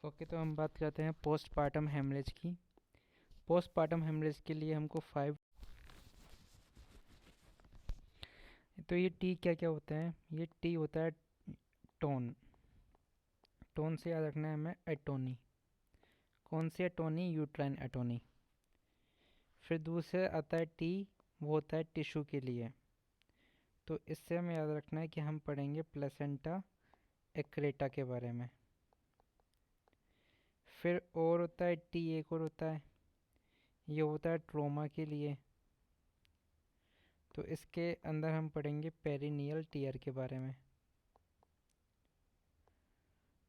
Okay, तो हम बात करते हैं पोस्टपार्टम हेमरेज की। पोस्टपार्टम हेमरेज के लिए हमको 5। तो ये टी क्या क्या होता है? ये टी होता है टोन। टोन से याद रखना है हमें एटोनी। कौन सी एटोनी? Uterine atony. फिर दूसरा आता है टी, वो होता है टिश्यू के लिए। तो इससे हमें याद रखना है कि हम पढ़ेंगे प्लेसेंटा एक्रेटा के बारे में। फिर और होता है टी, एक और होता है, ये होता है ट्रोमा के लिए। तो इसके अंदर हम पढ़ेंगे पेरिनियल टीयर के बारे में।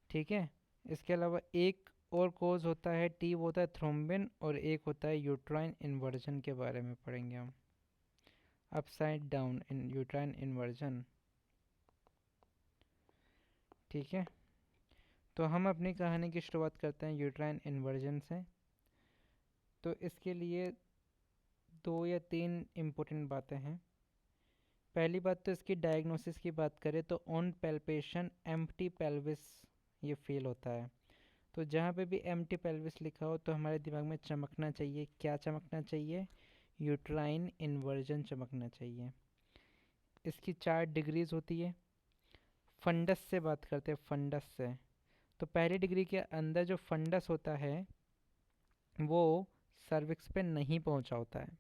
ठीक है। इसके अलावा एक और कोज होता है टी, वो होता है थ्रोम्बिन, और एक होता है यूट्राइन इन्वर्जन के बारे में पढ़ेंगे हम। Upside down in uterine inversion. ठीक है। तो हम अपनी कहानी की शुरुआत करते हैं यूट्राइन इन्वर्जन से। तो इसके लिए 2 या 3 इम्पोर्टेंट बातें हैं। पहली बात तो इसकी डायग्नोसिस की बात करें तो ऑन पेल्पेशन एम्प्टी पेल्विस ये फील होता है। तो जहाँ पे भी एम्प्टी पेल्विस लिखा हो तो हमारे दिमाग में चमकना चाहिए, क्या चमकना चाहिए? यूट्राइन इन्वर्जन चमकना चाहिए। इसकी 4 डिग्रीज होती है। फंडस से बात करते हैं, फंडस से। तो पहली डिग्री के अंदर जो फंडस होता है वो सर्विक्स पे नहीं पहुंचा होता है।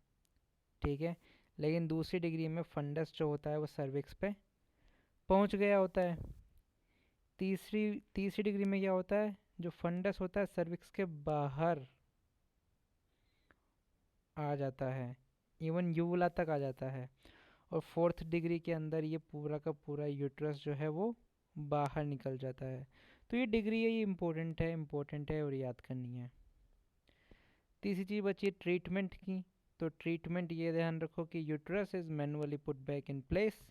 ठीक है। लेकिन दूसरी डिग्री में फंडस जो होता है वो सर्विक्स पे पहुंच गया होता है। तीसरी तीसरी डिग्री में क्या होता है? जो फंडस होता है सर्विक्स के बाहर आ जाता है, इवन यूवुला तक आ जाता है। और फोर्थ डिग्री के अंदर ये पूरा का पूरा यूट्रस जो है वो बाहर निकल जाता है। तो ये डिग्री है, ये इम्पोर्टेंट है और याद करनी है। तीसरी चीज़ बची ट्रीटमेंट की। तो ट्रीटमेंट ये ध्यान रखो कि uterus is manually put back in place.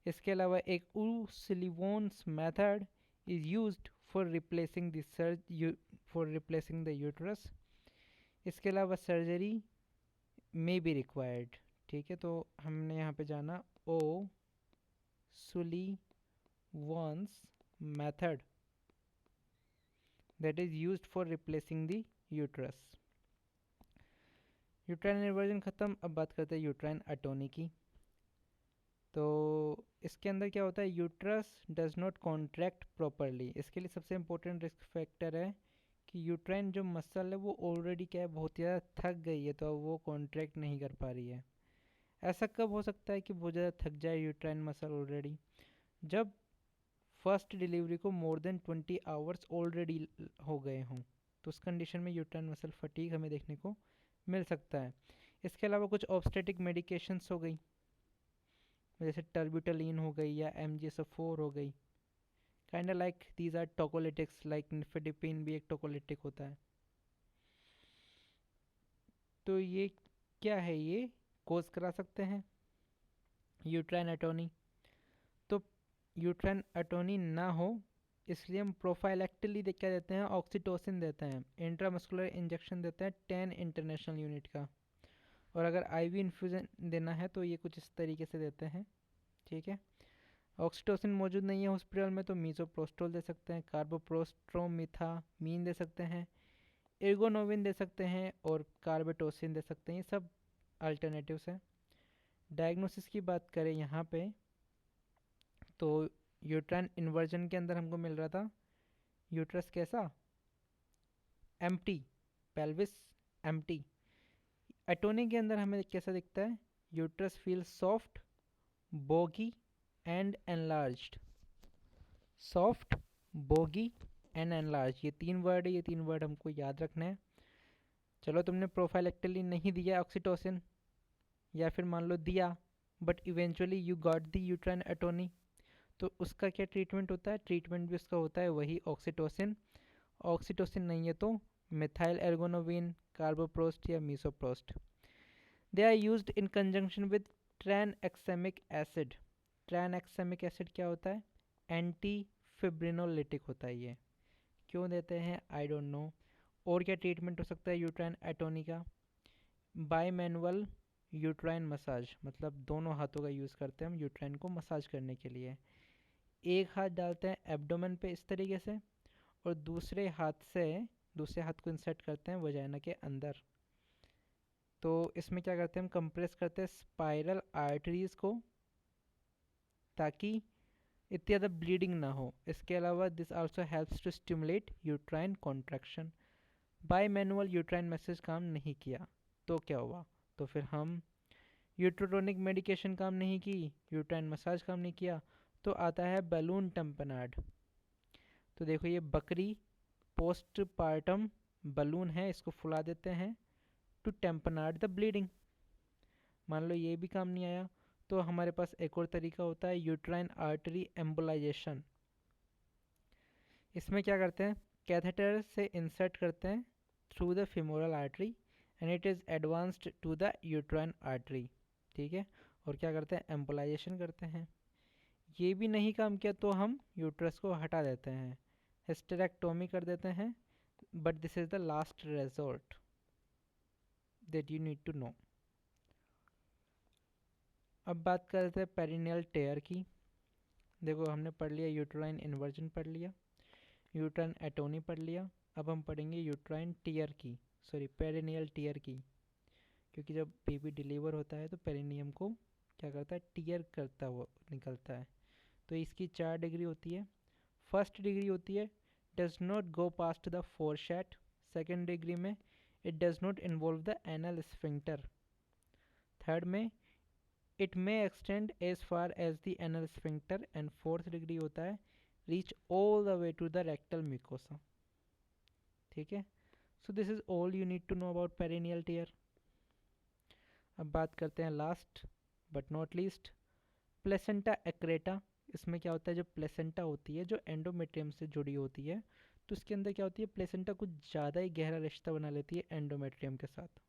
इसके अलावा एक O'Sullivan's method is used for replacing the uterus. इसके अलावा सर्जरी मे बी रिक्वायर्ड। ठीक है। तो हमने यहाँ पे जाना O'Sullivan's method that is used for replacing the uterus. Uterine inversion ख़त्म। अब बात करते हैं यूट्राइन अटोनी की। तो इसके अंदर क्या होता है? Uterus does not contract properly. इसके लिए सबसे इम्पोर्टेंट रिस्क फैक्टर है कि यूट्राइन जो मसल है वो ऑलरेडी क्या है, बहुत ज़्यादा थक गई है, तो अब वो कॉन्ट्रैक्ट नहीं कर पा रही है। ऐसा कब हो सकता है कि बहुत ज़्यादा थक जाए यूट्राइन मसल ऑलरेडी? जब फर्स्ट डिलीवरी को मोर देन 20 आवर्स ऑलरेडी हो गए हों, तो उस कंडीशन में यूट्राइन मसल फटीग हमें देखने को मिल सकता है। इसके अलावा कुछ ऑब्स्टेटिक मेडिकेशंस हो गई, जैसे टर्ब्यूटालीन हो गई या MgSO4 हो गई। Kind like these are tocolytics, like nifedipine भी एक टोकोलिटिक होता है। तो ये क्या है? ये कोज करा सकते हैं यूट्राइन एटोनी। तो यूट्राइन एटोनी ना हो इसलिए हम प्रोफाइलेक्टिकली क्या देते हैं? ऑक्सीटोसिन देते हैं, इंट्रामस्कुलर इंजेक्शन देते हैं 10 इंटरनेशनल यूनिट का। और अगर IV इन्फ्यूज़न देना है तो ये कुछ इस तरीके से देते हैं। ठीक है। ऑक्सीटोसिन मौजूद नहीं है हॉस्पिटल में तो मीसोप्रोस्टोल दे सकते हैं, कार्बोप्रोस्ट्रोमिथामीन दे सकते हैं, एर्गोनोविन दे सकते हैं और कार्बेटोसिन दे सकते हैं। ये सब अल्टरनेटिव्स हैं। डायग्नोसिस की बात करें यहाँ पे तो यूट्राइन इन्वर्जन के अंदर हमको मिल रहा था यूट्रस कैसा? Empty, pelvis empty. एटोनी के अंदर हमें कैसा दिखता है? Uterus feel soft, bogie and enlarged. Soft, bogie and enlarge, ये 3 वर्ड है, ये 3 वर्ड हमको याद रखना है। चलो तुमने प्रोफाइलेक्टिकली नहीं दिया ऑक्सीटोसिन, या फिर मान लो दिया but eventually you got the uterine atony, तो उसका क्या ट्रीटमेंट होता है? ट्रीटमेंट भी उसका होता है वही ऑक्सीटोसिन। ऑक्सीटोसिन नहीं है तो मिथाइल एर्गोनोविन, कार्बोप्रोस्ट या misoprost. They are used in conjunction with tranexamic acid. Tranexamic acid क्या होता है? एंटी फिब्रिनोलिटिक होता है ये। क्यों देते हैं? I don't know. और क्या ट्रीटमेंट हो सकता है यूट्राइन एटोनी का? बाई मैनुअल यूट्राइन मसाज, मतलब दोनों हाथों का यूज़ करते हैं हम यूट्राइन को मसाज करने के लिए। एक हाथ डालते हैं एब्डोमेन पे इस तरीके से, और दूसरे हाथ को इंसर्ट करते हैं वजाइना के अंदर। तो इसमें क्या करते हैं, हम कंप्रेस करते हैं स्पाइरल आर्टरीज को ताकि इतनी ज़्यादा ब्लीडिंग ना हो। इसके अलावा this also helps to stimulate uterine contraction. By manual uterine massage काम नहीं किया तो क्या हुआ, तो फिर हम यूट्रोटोनिक मेडिकेशन काम नहीं की, यूट्राइन मसाज काम नहीं किया, तो आता है बैलून टम्पनाड। तो देखो ये बकरी पोस्ट पार्टम बलून है, इसको फुला देते हैं टू टेम्पनाड द ब्लीडिंग। मान लो ये भी काम नहीं आया तो हमारे पास एक और तरीका होता है यूट्राइन आर्टरी एम्बोलाइजेशन। इसमें क्या करते हैं, कैथेटर से इंसर्ट करते हैं through the femoral artery and it is advanced to the uterine artery. ठीक है, और क्या करते हैं, एम्बोलाइजेशन करते हैं। ये भी नहीं काम किया तो हम यूट्रस को हटा देते हैं, हिस्टेरेक्टोमी कर देते हैं, but this is the last resort that you need to know. अब बात करते हैं पेरिनियल टेयर की। देखो हमने पढ़ लिया यूट्राइन इन्वर्जन पढ़ लिया, यूट्राइन एटोनी पढ़ लिया, अब हम पढ़ेंगे यूट्राइन टीयर की, सॉरी पेरिनियल टीयर की, क्योंकि जब बेबी डिलीवर होता है तो पेरिनियम को क्या करता है, टीयर करता हुआ निकलता है। तो इसकी 4 डिग्री होती है। फर्स्ट डिग्री होती है does not go past the fourchette. Second degree में it does not involve the anal sphincter. Third में it may extend as far as the anal sphincter. And fourth degree होता है reach all the way to the rectal mucosa. ठीक है, so this is all you need to know about perineal tear. अब बात करते हैं last but not least, placenta accreta. इसमें क्या होता है, जो प्लेसेंटा होती है जो एंडोमेट्रियम से जुड़ी होती है, तो उसके अंदर क्या होती है, प्लेसेंटा कुछ ज़्यादा ही गहरा रिश्ता बना लेती है एंडोमेट्रियम के साथ।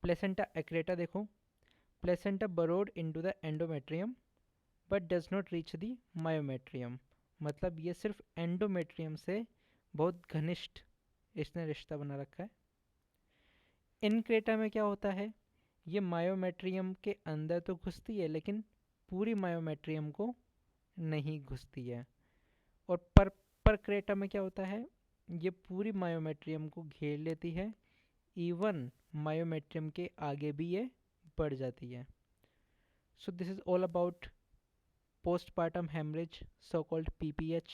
प्लेसेंटा एक्रेटा देखो, placenta burrowed into the endometrium but does not reach the myometrium. मतलब ये सिर्फ एंडोमेट्रियम से बहुत घनिष्ठ इसने रिश्ता बना रखा है। इनक्रेटा में क्या होता है, ये मायोमेट्रियम के अंदर तो घुसती है लेकिन पूरी मायोमेट्रियम को नहीं घुसती है। और परक्रेटा में क्या होता है, ये पूरी मायोमेट्रियम को घेर लेती है, इवन मायोमेट्रियम के आगे भी ये बढ़ जाती है। So this is all about postpartum hemorrhage, so called PPH.